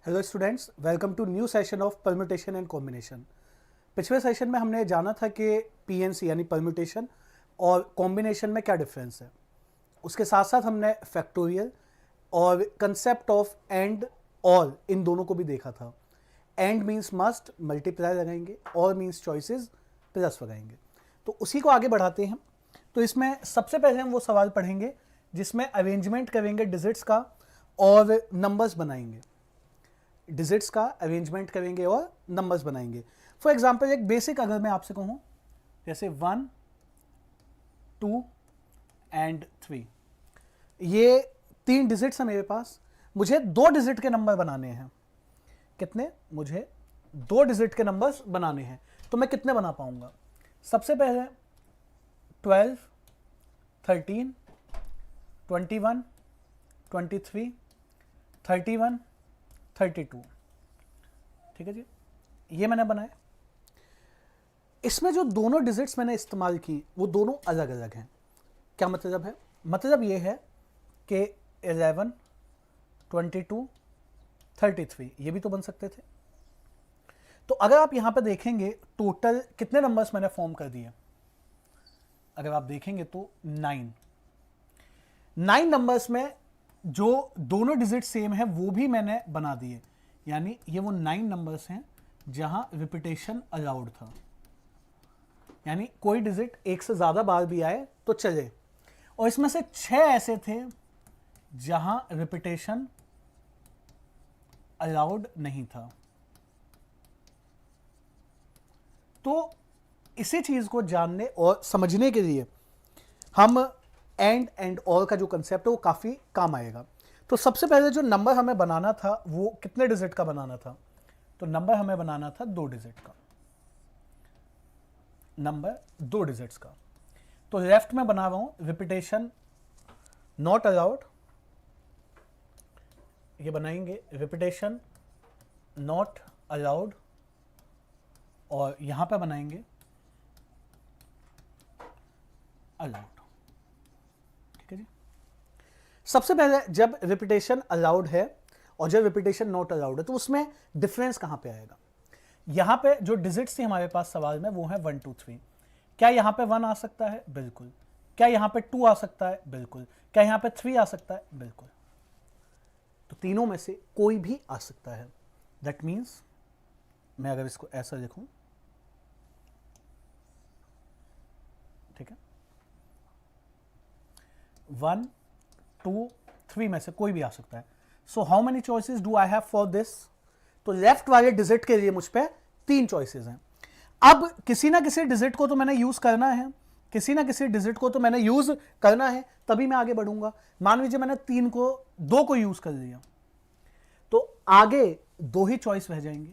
Hello students, welcome to new session of permutation and combination. पिछले session में हमने जाना था कि पीएनसी यानी परम्यूटेशन और कॉम्बिनेशन में क्या डिफरेंस है। उसके साथ साथ हमने फैक्टोरियल और कंसेप्ट ऑफ एंड और इन दोनों को भी देखा था। एंड मीन्स मस्ट, मल्टीप्लाई लगाएंगे, और मीन्स चॉइसेस प्लस लगाएंगे। तो उसी को आगे बढ़ाते हैं। तो इसमें सबसे पहले हम वो सवाल पढ़ेंगे जिसमें अरेंजमेंट करेंगे डिजिट्स का और नंबर्स बनाएंगे। डिजिट्स का अरेंजमेंट करेंगे और नंबर्स बनाएंगे। फॉर एग्जाम्पल एक बेसिक अगर मैं आपसे कहूं जैसे 1, 2 एंड 3, ये 3 डिजिट्स हैं मेरे पास। मुझे 2 डिजिट के नंबर बनाने हैं। कितने? मुझे 2 डिजिट के नंबर्स बनाने हैं। तो मैं कितने बना पाऊंगा? सबसे पहले 12, 13, 21, 23, 31, 32। ठीक है जी, ये मैंने बनाए। इसमें जो दोनों डिजिट्स मैंने इस्तेमाल की वो दोनों अलग अलग हैं। क्या मतलब है? मतलब ये है कि 11, 22, 33 ये भी तो बन सकते थे। तो अगर आप यहां पे देखेंगे टोटल कितने नंबर्स मैंने फॉर्म कर दिए, अगर आप देखेंगे तो 9 नंबर्स में जो दोनों डिजिट सेम है वो भी मैंने बना दिए। यानी ये वो 9 नंबर्स हैं जहां रिपीटेशन अलाउड था। यानी कोई डिजिट एक से ज्यादा बार भी आए तो चले। और इसमें से 6 ऐसे थे जहां रिपीटेशन अलाउड नहीं था। तो इसी चीज को जानने और समझने के लिए हम एंड और का जो कंसेप्ट है वो काफी काम आएगा। तो सबसे पहले जो नंबर हमें बनाना था वो कितने डिजिट का बनाना था? तो नंबर हमें बनाना था 2 डिजिट का। नंबर 2 डिजिट्स का। तो लेफ्ट में बना रहा हूं रिपीटेशन नॉट अलाउड, ये बनाएंगे रिपीटेशन नॉट अलाउड, और यहां पे बनाएंगे अलाउड। ठीक है जी। सबसे पहले जब रिपीटेशन अलाउड है और जब रिपीटेशन नॉट अलाउड है तो उसमें डिफरेंस कहां पे आएगा? यहां पे जो डिजिट्स थी हमारे पास सवाल में वो है 1, 2, 3। क्या यहां पे 1 आ सकता है? बिल्कुल। क्या यहां पे 2 आ सकता है? बिल्कुल। क्या यहां पे 3 आ सकता है? बिल्कुल। तो तीनों में से कोई भी आ सकता है। दैट मीन्स मैं अगर इसको ऐसा लिखूं, ठीक है, 1, 2, 3 में से कोई भी आ सकता है। सो how many choices do I have for this? तो लेफ्ट वाले डिजिट के लिए मुझ पे 3 चॉइसेस हैं। अब किसी ना किसी डिजिट को तो मैंने यूज करना है, किसी ना किसी डिजिट को तो मैंने यूज करना है, तभी मैं आगे बढ़ूंगा। मान लीजिए मैंने 2 को यूज कर लिया तो आगे 2 ही चॉइस रह जाएंगे।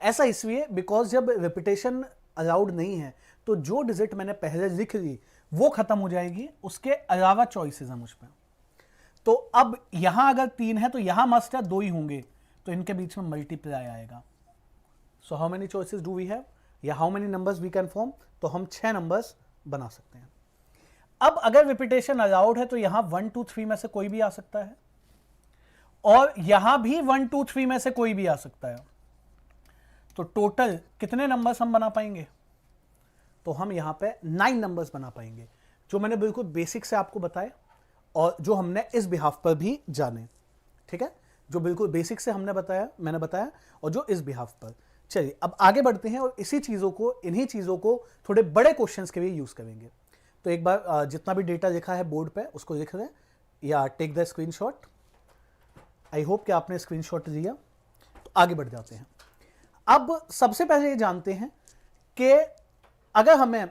ऐसा इसलिए बिकॉज जब रिपीटेशन अलाउड नहीं है तो जो डिजिट मैंने पहले लिख ली वो खत्म हो जाएगी, उसके अलावा चॉइसेस हैं मुझ पर। तो अब यहां अगर 3 है तो यहां मस्ट है 2 ही होंगे, तो इनके बीच में मल्टीप्लाई आएगा। So how many choices do we have, या how many numbers we can form? तो हम 6 नंबर्स बना सकते हैं। अब अगर रिपीटेशन अलाउड है तो यहां 1, 2, 3 में से कोई भी आ सकता है, और यहां भी 1, 2, 3 में से कोई भी आ सकता है। तो टोटल कितने नंबर्स हम बना पाएंगे? तो हम यहां पे 9 नंबर्स बना पाएंगे, जो मैंने बिल्कुल बेसिक से आपको बताए और जो हमने इस बिहाफ पर भी जाने। ठीक है, जो बिल्कुल बेसिक से हमने बताया, मैंने बताया, और जो इस बिहाफ पर। चलिए अब आगे बढ़ते हैं और इसी चीजों को, इन्हीं चीजों को थोड़े बड़े क्वेश्चंस के लिए यूज करेंगे। तो एक बार जितना भी डेटा लिखा है बोर्ड पे उसको लिख लें या take the screenshot. I hope कि आपने स्क्रीनशॉट लिया। तो आगे बढ़ जाते हैं। अब सबसे पहले ये जानते हैं कि अगर हमें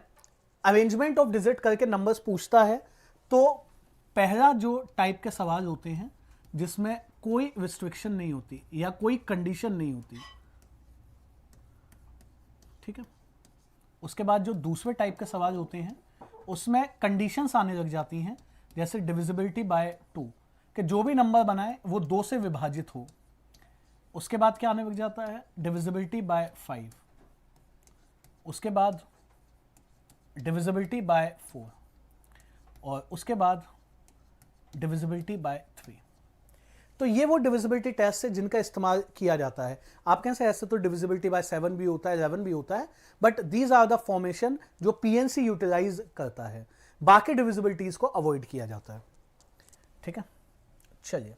अरेंजमेंट ऑफ डिजिट करके नंबर्स पूछता है तो पहला जो टाइप के सवाल होते हैं जिसमें कोई रिस्ट्रिक्शन नहीं होती या कोई कंडीशन नहीं होती, ठीक है। उसके बाद जो दूसरे टाइप के सवाल होते हैं उसमें कंडीशंस आने लग जाती हैं, जैसे डिविजिबिलिटी बाय 2, कि जो भी नंबर बनाए वो 2 से विभाजित हो। उसके बाद क्या आने लग जाता है? Divisibility bye 5। उसके बाद डिविजिबिलिटी बाय 4, और उसके बाद डिविजिबिलिटी बाय 3। तो ये वो डिविजिबिलिटी टेस्ट है जिनका इस्तेमाल किया जाता है। आप कहें ऐसे तो डिविजिबिलिटी बाय 7 भी होता है, 11 भी होता है, but these are the formation जो पीएनसी यूटिलाइज करता है। बाकी डिविजिबिलिटीज को अवॉइड किया जाता है। ठीक है, चलिए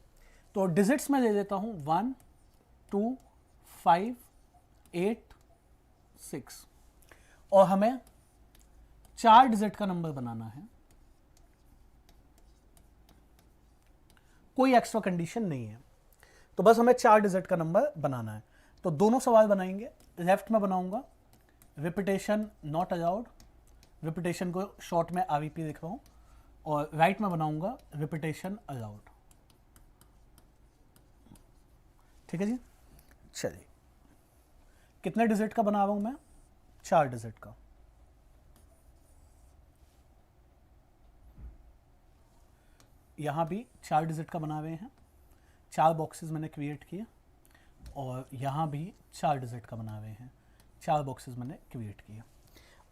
तो डिजिट्स में ले लेता हूं 1 2 5 8 6 और हमें 4 डिजिट का नंबर बनाना है। कोई एक्स्ट्रा कंडीशन नहीं है, तो बस हमें 4 डिजिट का नंबर बनाना है। तो दोनों सवाल बनाएंगे। लेफ्ट में बनाऊंगा रिपीटेशन नॉट अलाउड, रिपीटेशन को शॉर्ट में आरईपी लिख रहा हूं, और राइट में बनाऊंगा रिपीटेशन अलाउड। ठीक है जी, चलिए कितने डिजिट का बना रहा हूं मैं? 4 डिजिट का। यहां भी 4 डिजिट का बना रहे हैं, 4 बॉक्सेस मैंने क्रिएट किए, और यहां भी 4 डिजिट का बना रहे हैं, 4 बॉक्सेस मैंने क्रिएट किए।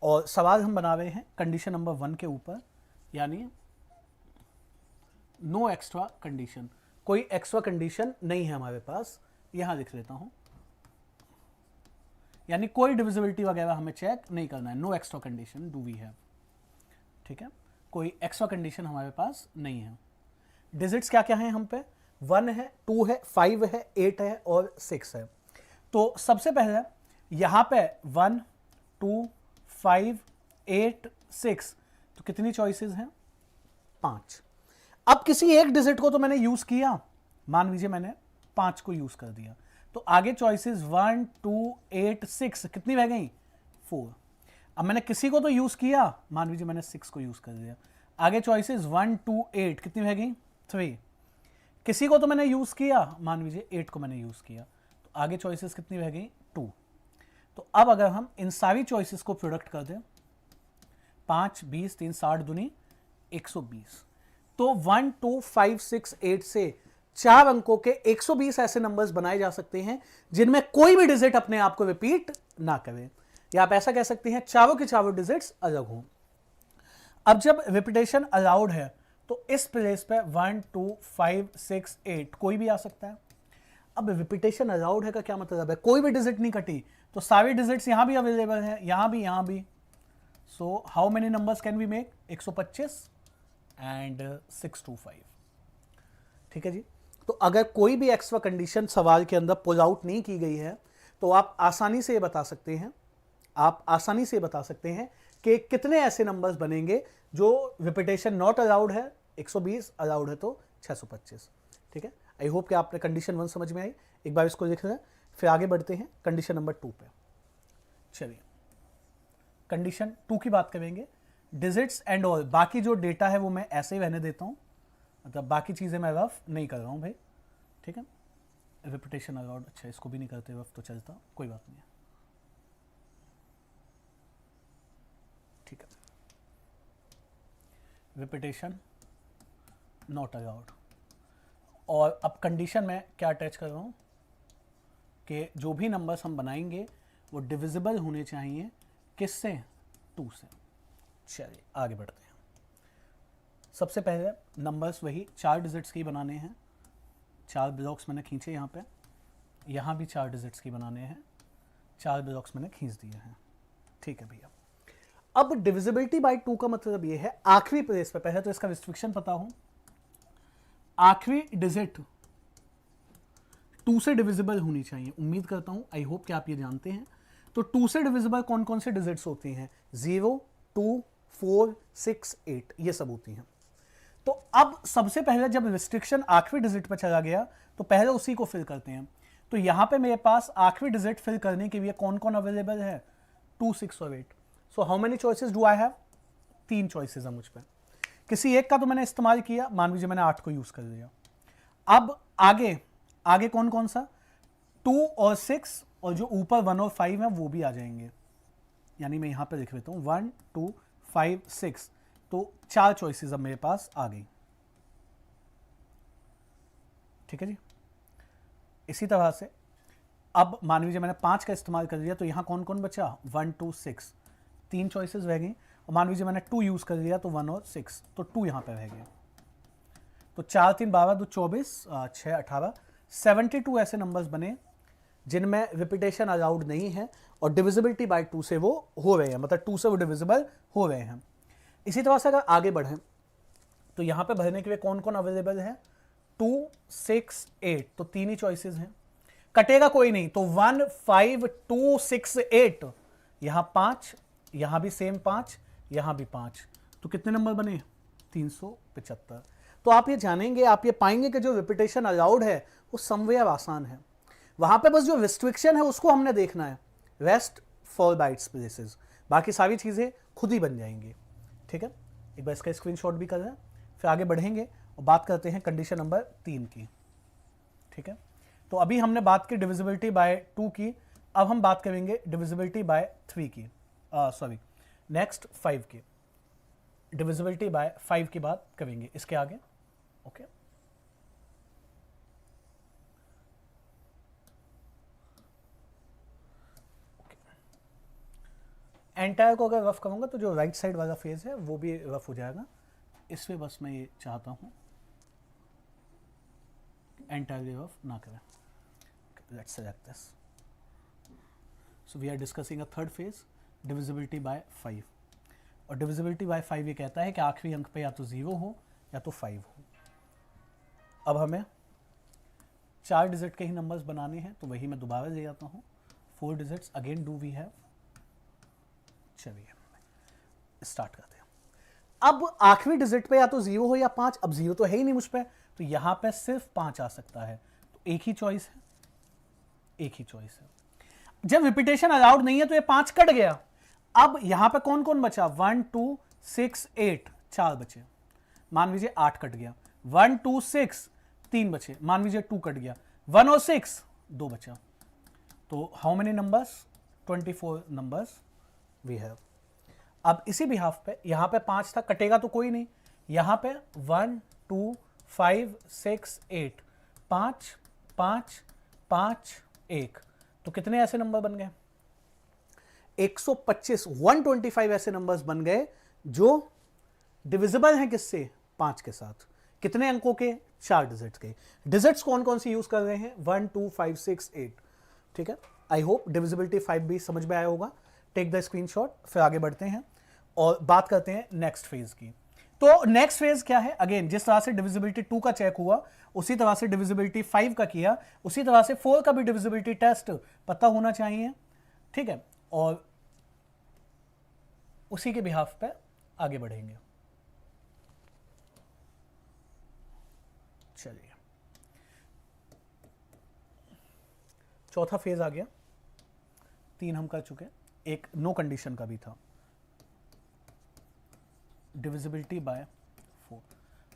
और सवाल हम बना रहे हैं कंडीशन नंबर 1 के ऊपर, यानी नो एक्स्ट्रा कंडीशन। कोई एक्स्ट्रा कंडीशन नहीं है हमारे पास, यहां लिख लेता हूं, यानी कोई डिविजिबिलिटी वगैरह हमें चेक नहीं करना है। No extra condition do we have. ठीक है, कोई एक्स्ट्रा कंडीशन हमारे पास नहीं है। डिजिट्स क्या क्या हैं हम पे? 1 है, 2 है, 5 है, 8 है और 6 है। तो सबसे पहले यहां पे 1 2 5 8 6, तो कितनी चॉइसेस हैं? 5। अब किसी एक डिजिट को तो मैंने यूज किया, मान लीजिए मैंने 5 को यूज कर दिया, तो आगे चॉइसेस 1 2 8 6 कितनी रह गई? 4। अब मैंने किसी को तो यूज किया, मान लीजिए मैंने 6 को यूज कर दिया, आगे चॉइसेस 1 2 8 कितनी रह गई? 3। किसी को तो मैंने यूज किया, मान लीजिए 8 को मैंने यूज किया, तो आगे चॉइसेस कितनी रह गई? 2। तो अब अगर हम इन सारी चॉइसेस को प्रोडक्ट कर दें, 5 20 3 60 दूनी 120, तो 1 2 5 6 8 से 4 अंकों के 120 ऐसे नंबर्स बनाए जा सकते हैं जिनमें कोई भी डिजिट अपने आप को रिपीट ना करे, या आप ऐसा कह सकते हैं चारों के चारों डिजिट्स अलग हों। अब जब रिपीटेशन अलाउड है तो इस प्लेस पे 1 2 5 6 8 कोई भी आ सकता है। अब रिपीटेशन अलाउड है का क्या मतलब है? कोई भी डिजिट नहीं कटी, तो सारे डिजिट्स यहां भी अवेलेबल हैं, यहां भी। So how many numbers can we make? 125 and 625। ठीक है जी, तो अगर कोई भी एक्स्ट्रा कंडीशन सवाल के अंदर पुल आउट नहीं की गई है, तो आप आसानी से ये बता सकते हैं, कि कितने ऐसे नंबर्स बनेंगे जो रिपीटेशन नॉट अलाउड है 120, अलाउड है तो 625। ठीक है, आई होप कि आपने कंडीशन 1 समझ में आई। एक बार इसको लिख लें, फिर आगे बढ़ते हैं कंडीशन नंबर 2 पे। चलिए कंडीशन 2 की बात करेंगे। डिजिट्स एंड ऑल, बाकी जो डेटा है वो मैं ऐसे ही रहने देता हूं, मतलब बाकी चीजें मैं रफ नहीं कर रहा हूं भाई। ठीक है, रिपीटेशन अलाउड, अच्छा इसको भी नहीं करते रफ तो चलता, कोई बात नहीं है। ठीक है, रिपीटेशन नॉट अलाउड। और अब कंडीशन में क्या अटैच कर रहा हूं कि जो भी नंबर्स हम बनाएंगे वो डिविजिबल होने चाहिए, किससे? 2 से। चलिए आगे बढ़ते हैं। सबसे पहले नंबर्स वही 4 डिजिट्स की बनाने हैं। 4 ब्लॉक्स मैंने खींचे यहाँ पे, यहाँ भी 4 डिजिट्स की बनाने हैं, 4 ब्लॉक्स मैंने खींच दिए हैं। ठीक है भैया, अब डिविजिबिलिटी बाय 2 का मतलब ये है आखिरी प्लेस पे, पहले तो इसका रिस्ट्रिक्शन पता हो, आखिरी डिजिट 2 से डिविजिबल होनी चाहिए। उम्मीद करता हूं, आई होप कि आप ये जानते हैं। तो 2 से डिविजिबल कौन कौन से डिजिट्स होती हैं? 0 2 4 6 8, ये सब होती हैं। तो अब सबसे पहले जब रिस्ट्रिक्शन आखिरी डिजिट पर चला गया, तो पहले उसी को फिल करते हैं। तो यहां पे मेरे पास आखिरी डिजिट फिल करने के लिए कौन कौन अवेलेबल है? 2 6 और 8। सो how many choices do I have? 3 choices है मुझ पर। किसी एक का तो मैंने इस्तेमाल किया, मान लीजिए मैंने 8 को यूज कर लिया। अब आगे कौन कौन सा? 2 और 6, और जो ऊपर 1 और 5 है वो भी आ जाएंगे, यानी मैं यहां पे लिख देता हूं 1 2 5 6। तो 4 चॉइसेस अब मेरे पास आ गई। ठीक है जी, इसी तरह से अब मान लीजिए मैंने 5 का इस्तेमाल कर लिया, तो यहां कौन कौन बचा? 1 2 6, 3 चॉइसेस रह गई। और मान लीजिए मैंने 2 यूज कर लिया, तो 1 और 6, तो 2 यहां पे रह गया। तो 4 3 12 2 24 6 18 72 ऐसे नंबर्स बने जिनमें रिपीटेशन अलाउड नहीं है और डिविजिबिलिटी बाय 2 से वो हो रहे हैं, मतलब 2 से वो डिविजिबल हो रहे हैं। इसी तरह से अगर आगे बढ़ें तो यहाँ पे भरने के लिए कौन कौन अवेलेबल है, 2 6 8, तो 3 ही चॉइसेस हैं, कटेगा कोई नहीं, तो 1 5 2 6 8, यहां 5, यहां भी सेम 5, यहां भी 5, तो कितने नंबर बने, 375। तो आप ये जानेंगे, आप ये पाएंगे कि जो रिपीटेशन अलाउड है वो समवेयर आसान है, वहां पे बस जो रिस्ट्रिक्शन है उसको हमने देखना है, रेस्ट फॉल बाइट्स प्लेसेस, बाकी सारी चीजें खुद ही बन जाएंगी। ठीक है, एक बार इसका स्क्रीनशॉट भी कर लें, फिर आगे बढ़ेंगे और बात करते हैं कंडीशन नंबर 3 की। ठीक है, तो अभी हमने बात की डिविजिबिलिटी बाय 2 की, अब हम बात करेंगे डिविजिबिलिटी बाय 3 की, सॉरी नेक्स्ट 5 की, डिविजिबिलिटी बाय 5 की बात करेंगे इसके आगे। ओके, एंटायर को अगर रफ करूंगा तो जो राइट साइड वाला फेज है वो भी रफ हो जाएगा, इसमें बस मैं ये चाहता हूं एंटायरली रफ ना करें। Let's select this. So we are discussing a third phase, divisibility by 5, और divisibility by 5 ये कहता है कि आखिरी अंक पे या तो 0 हो या तो 5 हो। अब हमें 4 डिजिट के ही नंबर्स बनाने हैं, तो वही मैं दोबारा ले जाता हूँ, 4 digits again do we have. चलिए स्टार्ट करते हैं। अब आखिरी डिजिट पे या तो 0 हो या 5, अब 0 तो है ही नहीं मुझ पे, तो यहां पे सिर्फ 5 आ सकता है, तो एक ही चॉइस है, एक ही चॉइस है। जब रिपीटेशन अलाउड नहीं है तो ये 5 कट गया, अब यहां पे कौन कौन बचा, 1 2 6 8, 4 बचे, मान लीजिए 8 कट गया, 1 2 6 3 बचे, मान लीजिए 2 कट गया, 1 और 6 2 बचा, तो how many numbers, 24 numbers we have. अब इसी बिहाफ पे यहां पे 5 था, कटेगा तो कोई नहीं, यहां पे 1 2 5 6 8, 5 5 5 1, तो कितने ऐसे नंबर बन गए, 125 125 ऐसे नंबर्स बन गए जो डिविजिबल हैं किससे, 5 के साथ। कितने अंकों के, 4 डिजिट्स के। डिजिट्स कौन कौन सी यूज कर रहे हैं, 1 2 5 6 8। ठीक है, आई होप डिविजिबिलिटी 5 भी समझ में आया होगा। टेक द स्क्रीनशॉट, फिर आगे बढ़ते हैं और बात करते हैं नेक्स्ट फेज की। तो नेक्स्ट फेज क्या है, अगेन जिस तरह से डिविजिबिलिटी 2 का चेक हुआ उसी तरह से डिविजिबिलिटी 5 का किया, उसी तरह से 4 का भी डिविजिबिलिटी टेस्ट पता होना चाहिए। ठीक है, और उसी के बिहाफ पे आगे बढ़ेंगे। चलिए चौथा फेज आ गया, 3 हम कर चुके, एक नो कंडीशन का भी था, डिविजिबिलिटी बाय 4।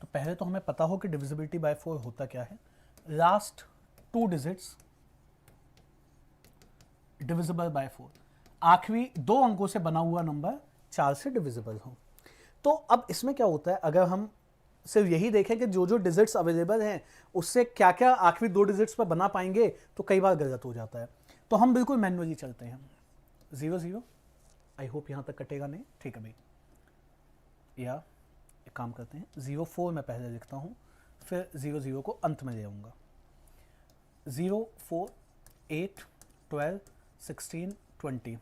तो पहले तो हमें पता हो कि डिविजिबिलिटी बाय 4 होता क्या है, लास्ट 2 डिजिट्स डिविजिबल बाय 4, आखिरी 2 अंकों से बना हुआ नंबर 4 से डिविजिबल हो। तो अब इसमें क्या होता है, अगर हम सिर्फ यही देखें कि जो जो डिजिट्स अवेलेबल हैं उससे क्या क्या आखिरी 2 डिजिट्स पर बना पाएंगे, तो कई बार गलत हो जाता है। तो हम बिल्कुल मैन्युअली चलते हैं, 0 0, आई होप यहां तक कटेगा नहीं। ठीक है भाई, या एक काम करते हैं, 0 4 मैं पहले लिखता हूं, फिर 0 0 को अंत में ले आऊंगा। 0 4 8 12 16 20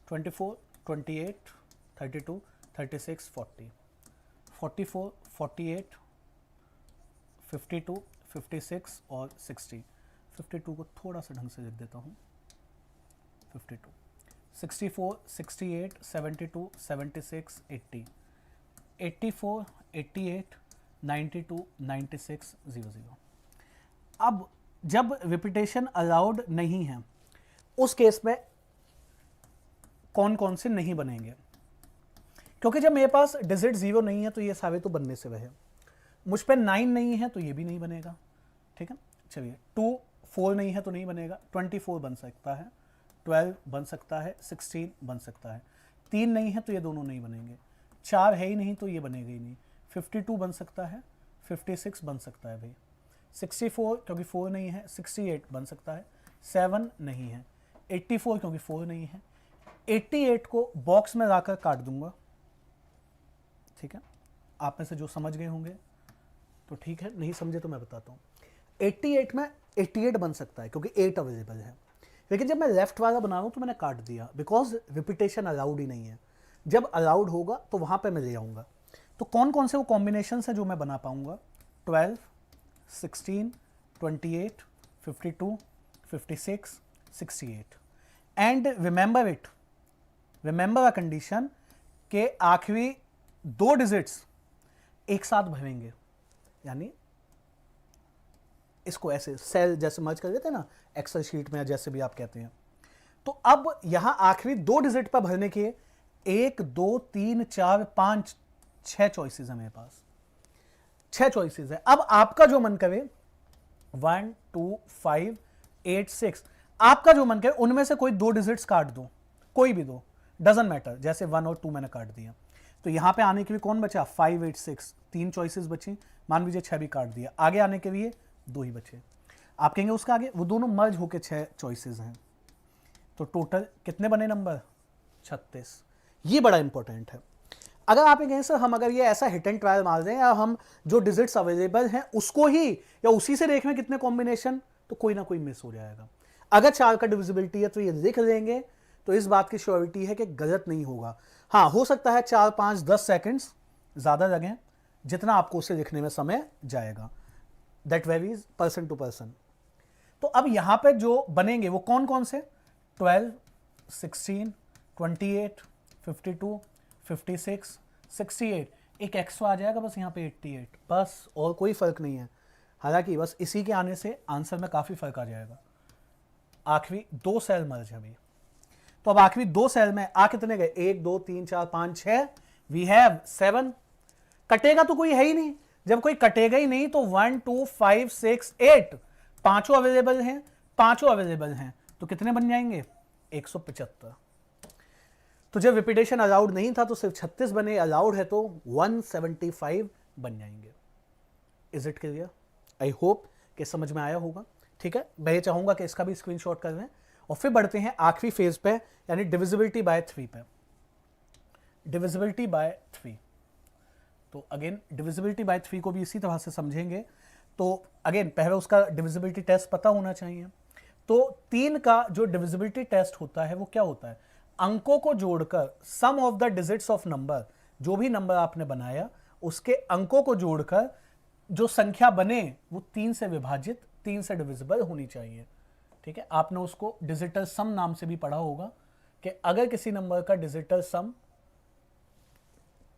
24 28 32 36 40 44 48 52 56 और 60। 52 को थोड़ा सा ढंग से लिख देता हूँ, 52 64 68 72 76 80 84 88 92 96 00। अब जब रिपीटेशन अलाउड नहीं है उस केस में कौन कौन से नहीं बनेंगे, क्योंकि जब मेरे पास डिजिट 0 नहीं है तो ये सारे तो बनने से रहे, मुझ पे 9 नहीं है तो ये भी नहीं बनेगा। ठीक है, चलिए 2 4 नहीं है तो नहीं बनेगा, 24 बन सकता है, 12 बन सकता है, 16 बन सकता है, 3 नहीं है तो ये दोनों नहीं बनेंगे, 4 है ही नहीं तो ये बनेगा ही नहीं, 52 बन सकता है, 56 बन सकता है भाई, 64 क्योंकि 4 नहीं है, 68 बन सकता है, 7 नहीं है, 84 क्योंकि 4 नहीं है, 88 को बॉक्स में लाकर काट दूंगा। ठीक है, आप में से जो समझ गए होंगे तो ठीक है, नहीं समझे तो मैं बताता हूँ। 88 में 88 बन सकता है क्योंकि 8 अवेलेबल है, लेकिन जब मैं लेफ्ट वाला बना रहा हूँ तो मैंने काट दिया, बिकॉज रिपीटेशन अलाउड ही नहीं है। जब अलाउड होगा तो वहाँ पे मैं ले आऊँगा। तो कौन कौन से वो कॉम्बिनेशन हैं जो मैं बना पाऊँगा? 12, 16, 28, 52, 56, 68। And remember it, remember a condition के आखिरी 2 डिजिट्स एक साथ भरेंगे, यानी इसको ऐसे सेल जैसे मर्ज कर देते हैं ना एक्सेल शीट में, या जैसे भी आप कहते हैं। तो अब यहां आखिरी 2 डिजिट पर भरने के 1, 2, 3, 4, 5, 6 चॉइसेस है मेरे पास, 6 चॉइसेस है। अब आपका जो मन करे 1, 2, 5, 8, 6, आपका जो मन करे उनमें से कोई 2 डिजिट्स काट दो, कोई भी 2, डजंट मैटर। जैसे 1 और 2 मैंने काट दिया, तो यहां पे आने के लिए कौन बचा? 5, 8, 6, 3 चॉइसेस बची। मान लीजिए 6 भी काट दिया, आगे आने के लिए 2 ही बचे। आप कहेंगे उसका आगे, वो दोनों मर्ज होके 6 चॉइसेस हैं, तो टोटल कितने बने नंबर? 36। ये बड़ा इंपॉर्टेंट है। अगर आप ये कहें सर हम अगर ये ऐसा हिट एंड ट्रायल मार दें, या हम जो डिजिट्स अवेलेबल हैं उसको ही या उसी से देखें कितने कॉम्बिनेशन, तो कोई ना कोई मिस हो जाएगा। अगर 4 का डिविजिबिलिटी है तो ये लिख लेंगे, तो इस बात की श्योरिटी है कि गलत नहीं होगा। हाँ, हो सकता है 4, 5, 10 सेकेंड्स ज़्यादा लगें, जितना आपको उसे लिखने में समय जाएगा। That varies person to person. तो अब यहां पे जो बनेंगे वो कौन कौन से? 12, 16, 28, 52, 56, 68। एक एक्स्ट्रा आ जाएगा बस यहाँ पे 88, बस, और कोई फर्क नहीं है। हालांकि बस इसी के आने से आंसर में काफी फर्क आ जाएगा। आखिरी 2 सेल मर्ज है अभी, तो अब आखिरी 2 सेल में आ कितने गए? 1, 2, 3, 4, 5, 6, वी हैव 7। कटेगा तो कोई है ही नहीं। जब कोई कटेगा ही नहीं तो 1, 2, 5, 6, 8 पांचों अवेलेबल हैं, पांचों अवेलेबल हैं, तो कितने बन जाएंगे? 175। तो जब रिपीटेशन अलाउड नहीं था तो सिर्फ 36 बने, अलाउड है तो 175 बन जाएंगे। Is it clear? I hope कि समझ में आया होगा। ठीक है, मैं ये चाहूंगा कि इसका भी स्क्रीनशॉट कर लें और फिर बढ़ते हैं आखिरी फेज पे, यानी डिविजिबिलिटी बाय 3 पे। डिविजिबिलिटी बाय 3, तो अगेन डिविजिबिलिटी बाय 3 को भी इसी तरह से समझेंगे। तो अगेन पहले उसका डिविजिबिलिटी टेस्ट पता होना चाहिए। तो 3 का जो डिविजिबिलिटी टेस्ट होता है वो क्या होता है? अंकों को जोड़कर sum of the digits of number, जो भी नंबर आपने बनाया उसके अंकों को जोड़कर जो संख्या बने वो 3 से विभाजित, 3 से डिविजिबल होनी चाहिए। ठीक है, आपने उसको डिजिटल सम नाम से भी पढ़ा होगा कि अगर किसी नंबर का डिजिटल सम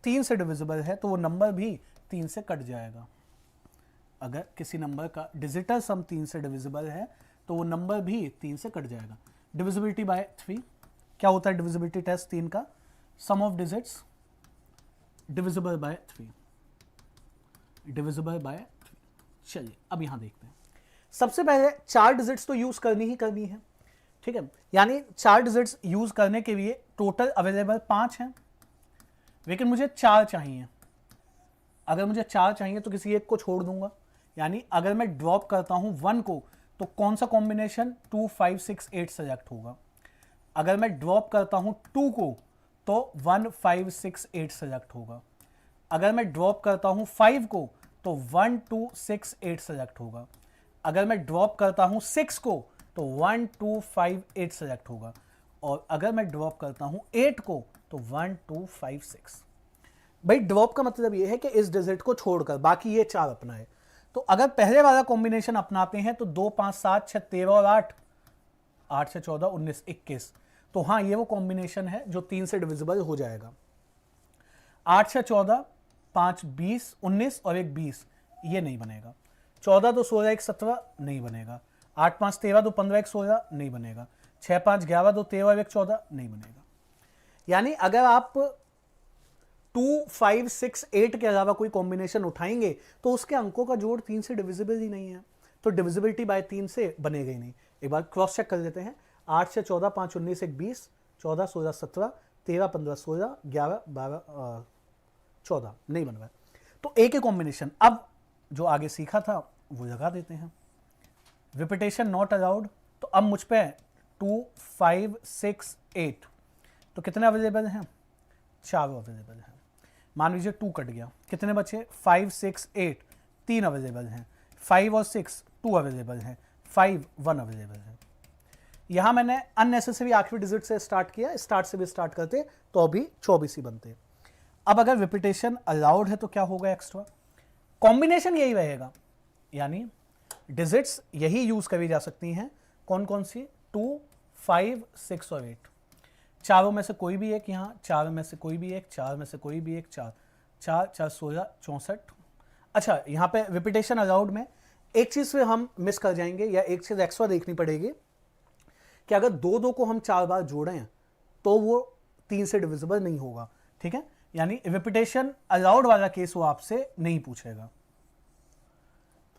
3 से डिविजिबल है तो वो नंबर भी 3 से कट जाएगा। अगर किसी नंबर का डिजिटल सम 3 से डिविजिबल है तो वो नंबर भी 3 से कट जाएगा। डिविजिबिलिटी बाय 3 क्या होता है? डिविजिबिलिटी टेस्ट 3 का, sum of digits divisible by 3, divisible by 3। चलिए अब यहां देखते हैं। सबसे पहले 4 डिजिट्स तो यूज करनी ही करनी है। ठीक है, यानी 4 डिजिट्स यूज करने के लिए टोटल अवेलेबल 5 हैं, लेकिन मुझे 4 चाहिए। अगर मुझे 4 चाहिए तो किसी एक को छोड़ दूंगा, यानी अगर मैं ड्रॉप करता हूं 1 को तो कौन सा कॉम्बिनेशन 2, 5, 6, 8 सेलेक्ट होगा। अगर मैं ड्रॉप करता हूं 2 को तो 1, 5, 6, 8 सेलेक्ट होगा। अगर मैं ड्रॉप करता हूं 5 को तो 1, 2, 6, 8 सेलेक्ट होगा। अगर मैं ड्रॉप करता हूं 6 को तो 1, 2, 5, 8 सेलेक्ट होगा। और अगर मैं ड्रॉप करता हूं 8 को तो 1, 2, 5, 6। भाई ड्रॉप का मतलब यह है कि इस डिजिट को छोड़कर बाकी ये 4 अपनाए। तो अगर पहले वाला कॉम्बिनेशन अपनाते हैं तो 2, 5, 7, 6, 13 और 8, 8 से 14, 19, 21। तो हाँ, ये वो कॉम्बिनेशन है जो 3 से डिविजिबल हो जाएगा। 8 से 14, 5, 20, 19 और 1, 20, ये नहीं बनेगा। 14 तो 16, 1, 17 नहीं बनेगा। 8, 5, 13 तो 15, 1, 16 नहीं बनेगा। 6, 5, 11 तो 13 और 1, 14 नहीं बनेगा। यानी अगर आप 2, 5, 6, 8 के अलावा कोई कॉम्बिनेशन उठाएंगे तो उसके अंकों का जोड़ 3 से डिविजिबल ही नहीं है, तो डिविजिबिलिटी बाय 3 से बनेगा ही नहीं। एक बार क्रॉस चेक कर लेते हैं। 8 से 14, 5, 19, 1, 20, 14, 16, 17, 13, 15, 16, 11, 12, 14 नहीं बन रहा। तो एक ही कॉम्बिनेशन अब जो आगे सीखा था वो लगा देते हैं। रिपीटेशन नॉट अलाउड, तो अब मुझ पे 2, 5, 6, 8, तो कितने अवेलेबल हैं? 4 अवेलेबल हैं। मान लीजिए 2 कट गया, कितने बचे? 5, 6, 8, 3 अवेलेबल हैं, 5 और 6 2 अवेलेबल हैं, 5 1 अवेलेबल है। यहां मैंने अननेसेसरी आखिरी डिजिट से स्टार्ट किया, स्टार्ट से भी स्टार्ट करते तो अभी 24 ही बनते। अब अगर रिपीटेशन अलाउड है तो क्या होगा एक्स्ट्रा, कॉम्बिनेशन यही रहेगा, यानी डिजिट्स यही यूज करी जा सकती हैं। कौन कौन सी, 2 5 6 और 8, चारों में से कोई भी एक, यहाँ 4 में से कोई भी एक, 4 में से कोई भी एक, 4 4 4 16 64। अच्छा, यहाँ पे रिपीटेशन अलाउड में एक चीज से हम मिस कर जाएंगे, या एक चीज एक्स्ट्रा देखनी पड़ेगी कि अगर 2 2 को हम 4 बार जोड़ें तो वो 3 से डिविजिबल नहीं होगा, ठीक है। यानी रिपीटेशन अलाउड वाला केस वो आपसे नहीं पूछेगा।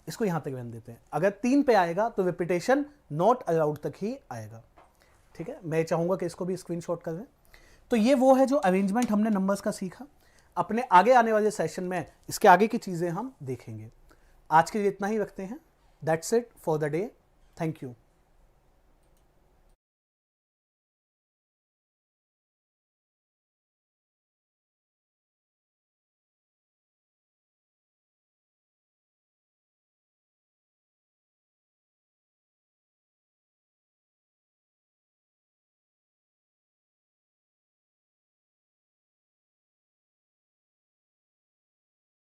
इसको यहां तक रहने देते हैं, अगर 3 पे आएगा तो रिपीटेशन नॉट अलाउड तक ही आएगा, ठीक है। मैं चाहूंगा कि इसको भी स्क्रीनशॉट कर लें। तो ये वो है जो अरेंजमेंट हमने नंबर्स का सीखा। अपने आगे आने वाले सेशन में इसके आगे की चीजें हम देखेंगे। आज के लिए इतना ही रखते हैं। That's it for the day. Thank you.